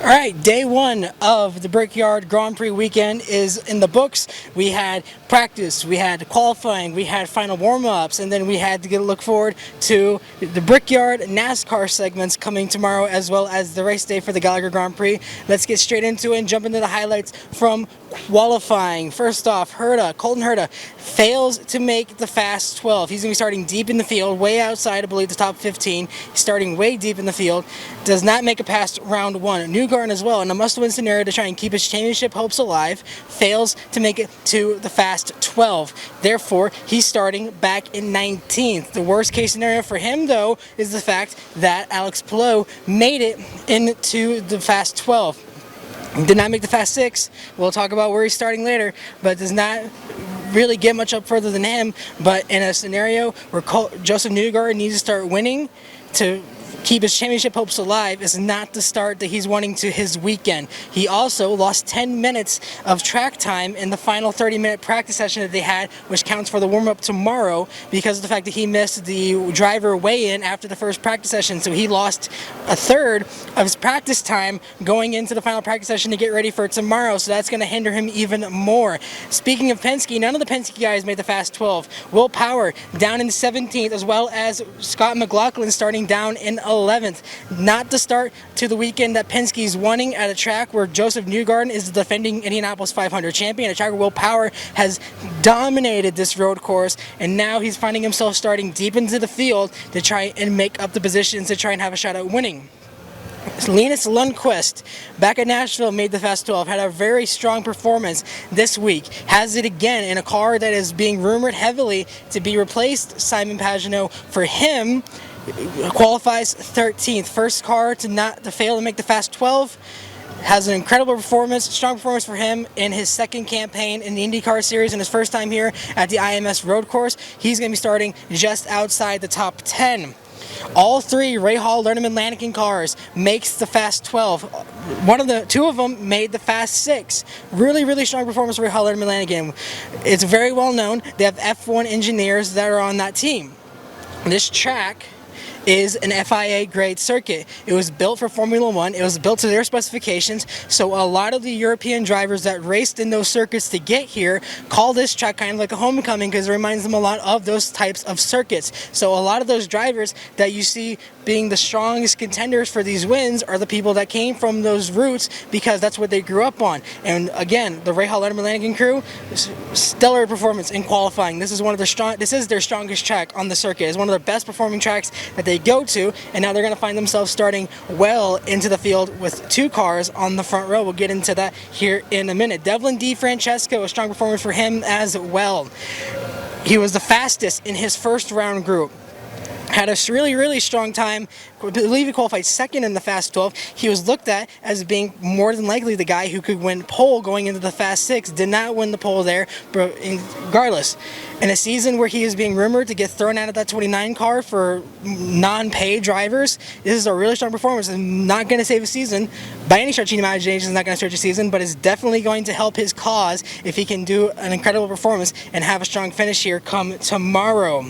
All right, day one of the Brickyard Grand Prix weekend is in the books. We had practice, we had qualifying, we had final warm-ups, and then we had to look forward to the Brickyard NASCAR segments coming tomorrow, as well as the race day for the Gallagher Grand Prix. Let's get straight into it and jump into the highlights from qualifying. First off, Colton Herta fails to make the fast 12. He's going to be starting deep in the field, way outside, I believe, the top 15. He's starting way deep in the field. Does not make it past round one. Newgarden as well, in a must-win scenario to try and keep his championship hopes alive, fails to make it to the fast 12. Therefore, he's starting back in 19th. The worst case scenario for him, though, is the fact that Alex Palou made it into the fast 12. Did not make the fast 6. We'll talk about where he's starting later, but does not really get much up further than him. But in a scenario where Joseph Newgarden needs to start winning to keep his championship hopes alive, is not the start that he's wanting to his weekend. He also lost 10 minutes of track time in the final 30-minute practice session that they had, which counts for the warm-up tomorrow, because of the fact that he missed the driver weigh-in after the first practice session. So he lost a third of his practice time going into the final practice session to get ready for tomorrow, so that's going to hinder him even more. Speaking of Penske, none of the Penske guys made the fast 12. Will Power down in 17th, as well as Scott McLaughlin starting down in 11th. Not the start to the weekend that Penske's wanting at a track where Joseph Newgarden is the defending Indianapolis 500 champion, a track where Will Power has dominated this road course, and now he's finding himself starting deep into the field to try and make up the positions to try and have a shot at winning. Linus Lundqvist, back at Nashville, made the Fast 12, had a very strong performance this week, has it again in a car that is being rumored heavily to be replaced Simon Pagenaud. For him, qualifies 13th, first car to fail to make the Fast 12. Has an incredible performance, strong performance for him in his second campaign in the IndyCar series and his first time here at the IMS road course. He's going to be starting just outside the top 10. All three Rahal, Lernerman, Lanigan cars makes the Fast 12. Two of them made the Fast 6. Really strong performance for Rahal, Lernerman, Lanigan. It's very well known. They have F1 engineers that are on that team. This track is an FIA grade circuit. It was built for Formula One. It was built to their specifications. So a lot of the European drivers that raced in those circuits to get here call this track kind of like a homecoming, because it reminds them a lot of those types of circuits. So a lot of those drivers that you see being the strongest contenders for these wins are the people that came from those routes, because that's what they grew up on. And again, the Rahal, Lernerman, Lanigan crew, stellar performance in qualifying. This is their strongest track on the circuit. It's one of the best performing tracks that they go to, and now they're going to find themselves starting well into the field with two cars on the front row. We'll get into that here in a minute. Devlin DeFrancesco, a strong performance for him as well. He was the fastest in his first round group. Had a really strong time. I believe he qualified second in the Fast 12. He was looked at as being more than likely the guy who could win pole going into the Fast 6. Did not win the pole there, but regardless, in a season where he is being rumored to get thrown out of that 29 car for non-pay drivers, this is a really strong performance. It's not going to save a season by any stretch of the imagination. It's not going to stretch a season, but it's definitely going to help his cause if he can do an incredible performance and have a strong finish here come tomorrow.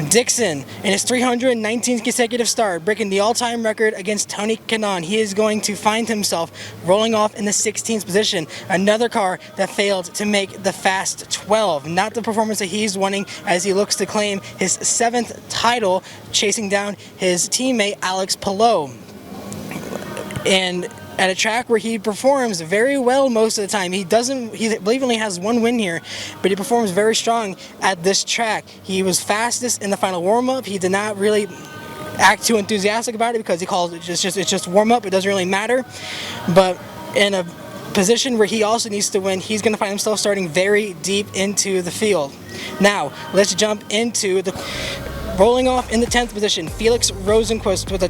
Dixon, in his 319th consecutive start, breaking the all-time record against Tony Kanaan. He is going to find himself rolling off in the 16th position. Another car that failed to make the Fast 12. Not the performance that he's wanting, as he looks to claim his 7th title, chasing down his teammate Alex Palou. And at a track where he performs very well most of the time. He believe only has one win here, but he performs very strong at this track. He was fastest in the final warm-up. He did not really act too enthusiastic about it, because he calls it it's just warm-up. It doesn't really matter. But in a position where he also needs to win, he's going to find himself starting very deep into the field. Now, let's jump into the rolling off in the 10th position. Felix Rosenqvist with a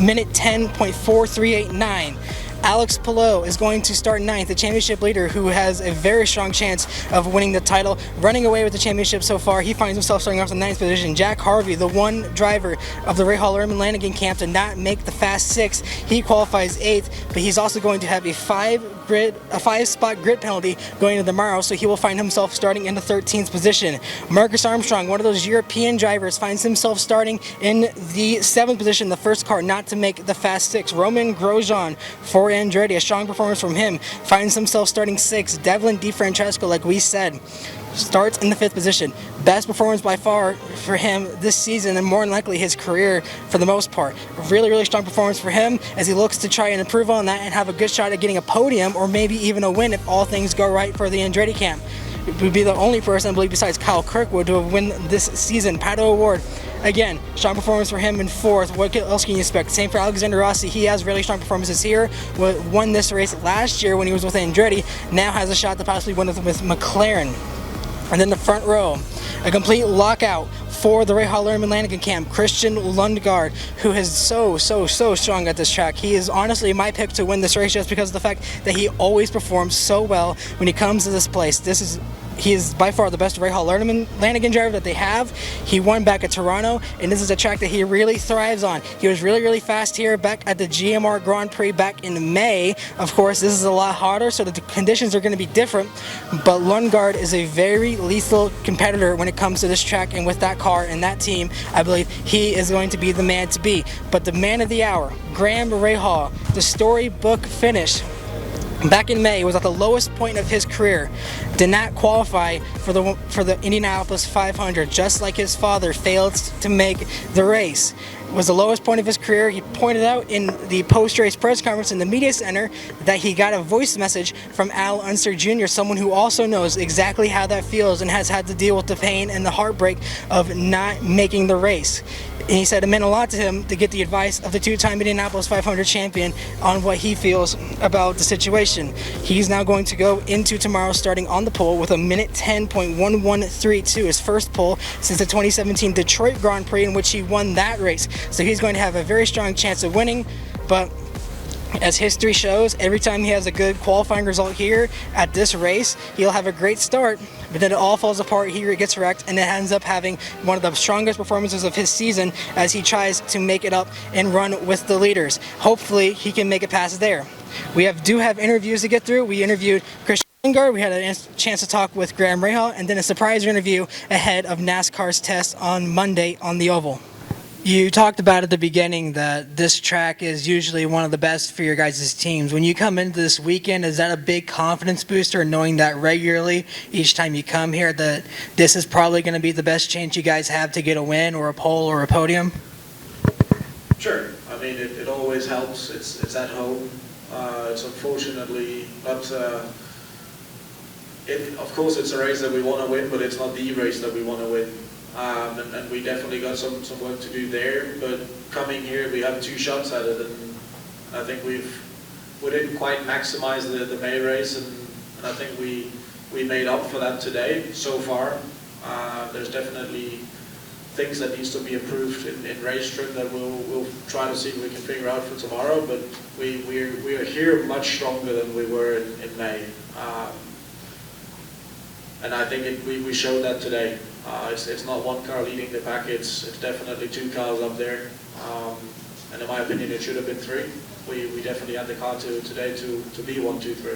minute 10.4389. Alex Palou is going to start 9th, the championship leader, who has a very strong chance of winning the title. Running away with the championship so far, he finds himself starting off in 9th position. Jack Harvey, the one driver of the Rahal, Lernerman, Lanigan camp, to not make the Fast 6. He qualifies 8th, but he's also going to have a 5 5-spot grid penalty going into tomorrow, so he will find himself starting in the 13th position. Marcus Armstrong, one of those European drivers, finds himself starting in the 7th position, the first car not to make the Fast Six. Roman Grosjean for Andretti, a strong performance from him, finds himself starting 6th. Devlin DeFrancesco, like we said, starts in the 5th position. Best performance by far for him this season, and more than likely his career for the most part. Really, really strong performance for him as he looks to try and improve on that and have a good shot at getting a podium or maybe even a win if all things go right for the Andretti camp. It would be the only person, I believe, besides Kyle Kirkwood to win this season. Pato O'Ward, again, strong performance for him in 4th. What else can you expect? Same for Alexander Rossi. He has really strong performances here. Won this race last year when he was with Andretti. Now has a shot to possibly win it with McLaren. And then the front row, a complete lockout for the Rahal Lerman-Lanigan camp. Christian Lundgaard, who is so strong at this track. He is honestly my pick to win this race just because of the fact that he always performs so well when he comes to this place. He is by far the best Rahal Lerman-Lanigan driver that they have. He won back at Toronto, and this is a track that he really thrives on. He was really fast here back at the GMR Grand Prix back in May. Of course, this is a lot hotter, so the conditions are going to be different, but Lundgaard is a very lethal competitor when it comes to this track, and with that car and that team, I believe he is going to be the man to be. But the man of the hour, Graham Rahal, the storybook finish back in May was at the lowest point of his career. Did not qualify for the Indianapolis 500, just like his father failed to make the race. It was the lowest point of his career. He pointed out in the post-race press conference in the media center that he got a voice message from Al Unser Jr., someone who also knows exactly how that feels and has had to deal with the pain and the heartbreak of not making the race. And he said it meant a lot to him to get the advice of the 2-time Indianapolis 500 champion on what he feels about the situation. He's now going to go into tomorrow starting on the pole with a minute 10.1132, his first pole since the 2017 Detroit Grand Prix in which he won that race. So he's going to have a very strong chance of winning, but as history shows, every time he has a good qualifying result here at this race, he'll have a great start, but then it all falls apart here, it gets wrecked, and it ends up having one of the strongest performances of his season as he tries to make it up and run with the leaders. Hopefully, he can make it past there. We do have interviews to get through. We interviewed Christian Lundgaard, we had a chance to talk with Graham Rahal, and then a surprise interview ahead of NASCAR's test on Monday on the Oval. You talked about at the beginning that this track is usually one of the best for your guys' teams. When you come into this weekend, is that a big confidence booster, knowing that regularly each time you come here that this is probably going to be the best chance you guys have to get a win or a pole or a podium? Sure. I mean, it always helps. It's at home. It's unfortunately not... of course, it's a race that we want to win, but it's not the race that we want to win. And we definitely got some work to do there, but coming here we have 2 shots at it, and I think we didn't quite maximize the May race, and I think we made up for that today so far. There's definitely things that needs to be improved in race trim that we'll try to see if we can figure out for tomorrow, but we are here much stronger than we were in May. And I think we showed that today. It's not one car leading the pack, it's definitely 2 cars up there. And in my opinion, it should have been 3. We definitely had the car today to be 1, 2, 3.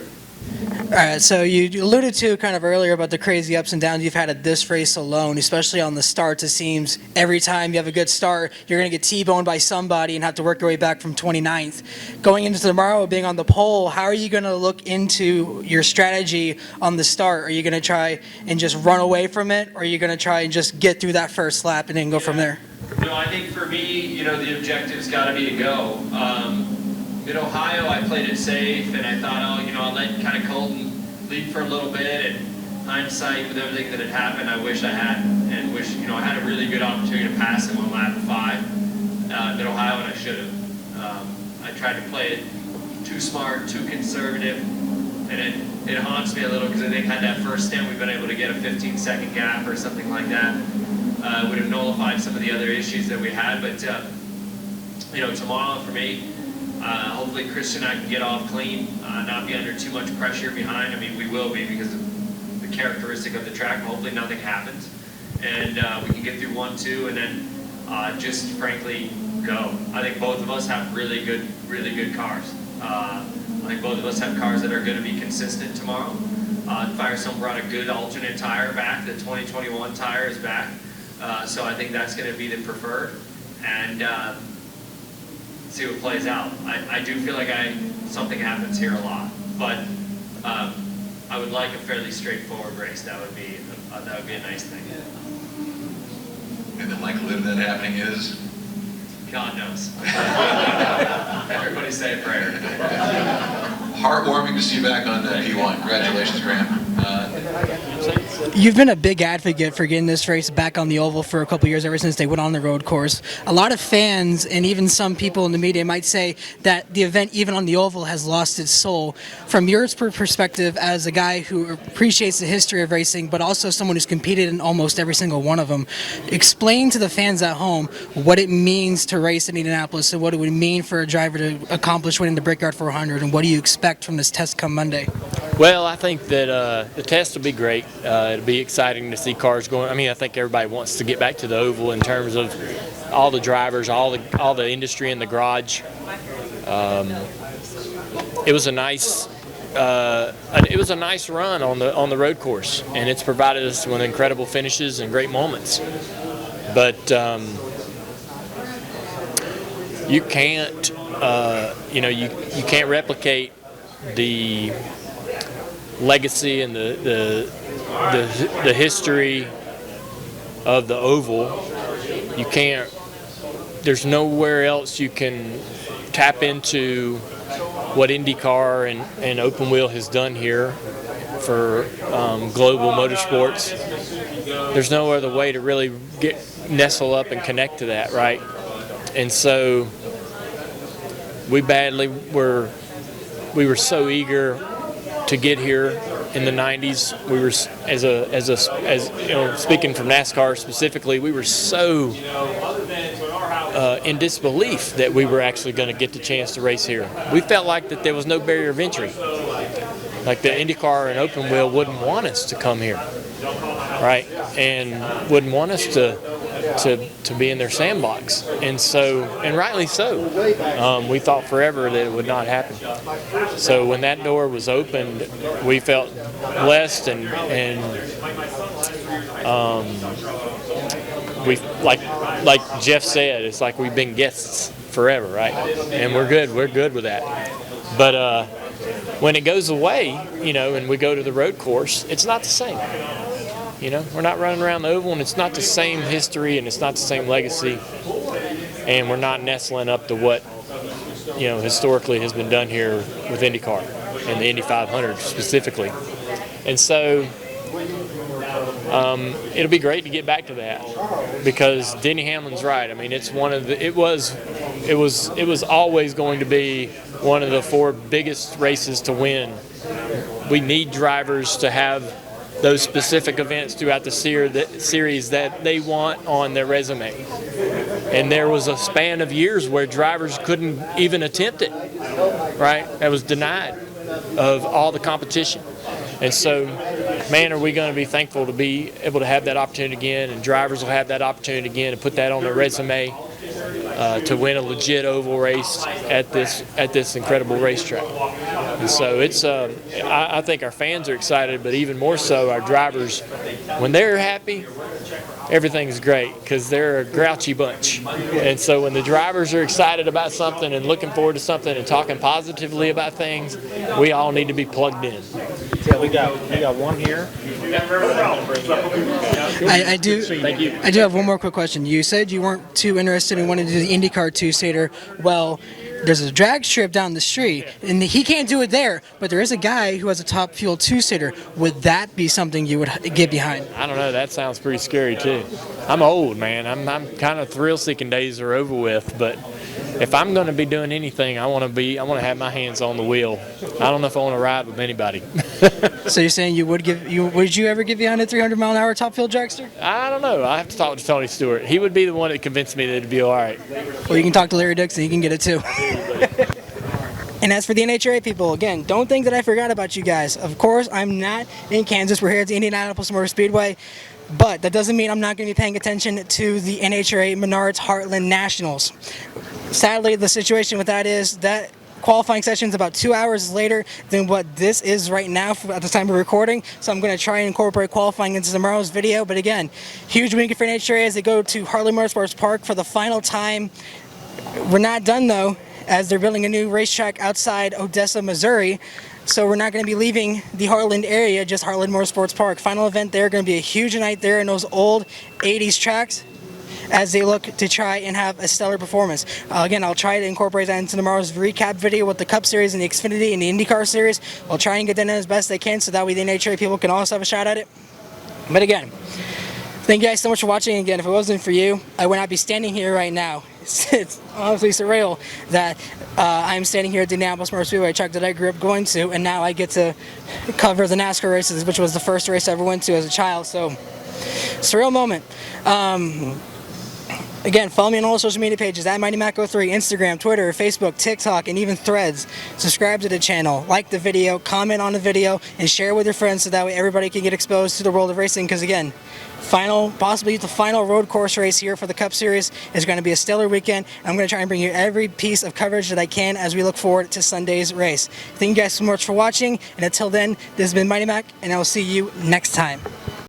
All right, so you alluded to kind of earlier about the crazy ups and downs you've had at this race alone, especially on the starts. It seems every time you have a good start, you're going to get T-boned by somebody and have to work your way back from 29th. Going into tomorrow, being on the pole, how are you going to look into your strategy on the start? Are you going to try and just run away from it, or are you going to try and just get through that first lap and then go from there? No, I think for me, the objective's got to be to go. In Ohio, I played it safe, and I thought, I'll let kind of Colton lead for a little bit. And hindsight, with everything that had happened, I wish I had, and I had a really good opportunity to pass him on lap 5 at Ohio, and I should have. I tried to play it too smart, too conservative, and it haunts me a little because I think had that first stint, we've been able to get a 15-second gap or something like that. Would have nullified some of the other issues that we had, but tomorrow for me. Hopefully Christian and I can get off clean, not be under too much pressure behind. I mean, we will be because of the characteristic of the track. Hopefully nothing happens. And we can get through 1, 2, and then just frankly go. I think both of us have really good cars. I think both of us have cars that are going to be consistent tomorrow. Firestone brought a good alternate tire back. The 2021 tire is back. So I think that's going to be the preferred. And see what plays out. I do feel like something happens here a lot. But I would like a fairly straightforward race. That would be a nice thing. And the likelihood of that happening is? God knows. Everybody say a prayer. Heartwarming to see you back on P1. Congratulations, Graham. You've been a big advocate for getting this race back on the oval for a couple years, ever since they went on the road course. A lot of fans and even some people in the media might say that the event, even on the oval, has lost its soul. From your perspective, as a guy who appreciates the history of racing, but also someone who's competed in almost every single one of them, explain to the fans at home what it means to race in Indianapolis and what it would mean for a driver to accomplish winning the Brickyard 400, and what do you expect from this test come Monday? Well, I think that the test will be great. It'll be exciting to see cars going. I mean, I think everybody wants to get back to the oval in terms of all the drivers, all the industry in the garage. It was a nice run on the road course, and it's provided us with incredible finishes and great moments. But you can't, you can't replicate the legacy and the history of the oval. You can't. There's nowhere else you can tap into what IndyCar and open wheel has done here for global motorsports. There's no other way to really nestle up and connect to that, right? And so we were so eager to get here in the 90s. We were, as speaking from NASCAR specifically, we were so in disbelief that we were actually going to get the chance to race here. We felt like that there was no barrier of entry. Like the IndyCar and open wheel wouldn't want us to come here, right? And wouldn't want us to be in their sandbox. And rightly so. We thought forever that it would not happen. So when that door was opened, we felt blessed and we like Jeff said, it's like we've been guests forever, right? And we're good with that. But when it goes away, and we go to the road course, it's not the same. We're not running around the oval, and it's not the same history, and it's not the same legacy, and we're not nestling up to what historically has been done here with IndyCar and the Indy 500 specifically. And so it'll be great to get back to that, because Denny Hamlin's right. I mean, it's one of the. It was always going to be one of the 4 biggest races to win. We need drivers to have those specific events throughout the series that they want on their resume. And there was a span of years where drivers couldn't even attempt it, right? That was denied of all the competition. And so, man, are we going to be thankful to be able to have that opportunity again, and drivers will have that opportunity again to put that on their resume, to win a legit oval race at this incredible racetrack. And so it's I think our fans are excited, but even more so our drivers. When they're happy, everything's great, because they're a grouchy bunch. And so when the drivers are excited about something and looking forward to something and talking positively about things, we all need to be plugged in. Yeah, we got one here. I do. Thank you. I do have one more quick question. You said you weren't too interested in wanting to do the IndyCar 2-seater. Well, there's a drag strip down the street, and he can't do it there, but there is a guy who has a top fuel 2-seater. Would that be something you would get behind? I don't know. That sounds pretty scary too. I'm old, man. I'm kind of thrill-seeking days are over with, but if I'm going to be doing anything, I want to have my hands on the wheel. I don't know if I want to ride with anybody. So you're saying would you ever get behind a 300-mile-an-hour top fuel dragster? I don't know. I have to talk to Tony Stewart. He would be the one that convinced me that it'd be all right. Well, you can talk to Larry Dixon. He can get it too. And as for the NHRA people, again, don't think that I forgot about you guys. Of course, I'm not in Kansas. We're here at the Indianapolis Motor Speedway. But that doesn't mean I'm not going to be paying attention to the NHRA Menards Heartland Nationals. Sadly, the situation with that is that qualifying sessions about 2 hours later than what this is right now at the time of recording. So I'm going to try and incorporate qualifying into tomorrow's video. But again, huge weekend for NHRA as they go to Harley Motorsports Park for the final time. We're not done though, as they're building a new racetrack outside Odessa, Missouri. So we're not going to be leaving the Heartland area, just Heartland Motorsports Park. Final event there, going to be a huge night there in those old 80s tracks as they look to try and have a stellar performance. Again, I'll try to incorporate that into tomorrow's recap video with the Cup Series and the Xfinity and the IndyCar Series. I'll try and get that in as best I can so that way the NHRA people can also have a shot at it. But again, thank you guys so much for watching. Again, if it wasn't for you, I would not be standing here right now. It's honestly surreal that I'm standing here at the Indianapolis Motor Speedway track that I grew up going to, and now I get to cover the NASCAR races, which was the first race I ever went to as a child. So, surreal moment. Again, follow me on all social media pages at MightyMac03, Instagram, Twitter, Facebook, TikTok, and even Threads. Subscribe to the channel, like the video, comment on the video, and share with your friends so that way everybody can get exposed to the world of racing. Because again, possibly the final road course race here for the Cup Series is going to be a stellar weekend. I'm going to try and bring you every piece of coverage that I can as we look forward to Sunday's race. Thank you guys so much for watching, and until then, this has been Mighty Mac, and I will see you next time.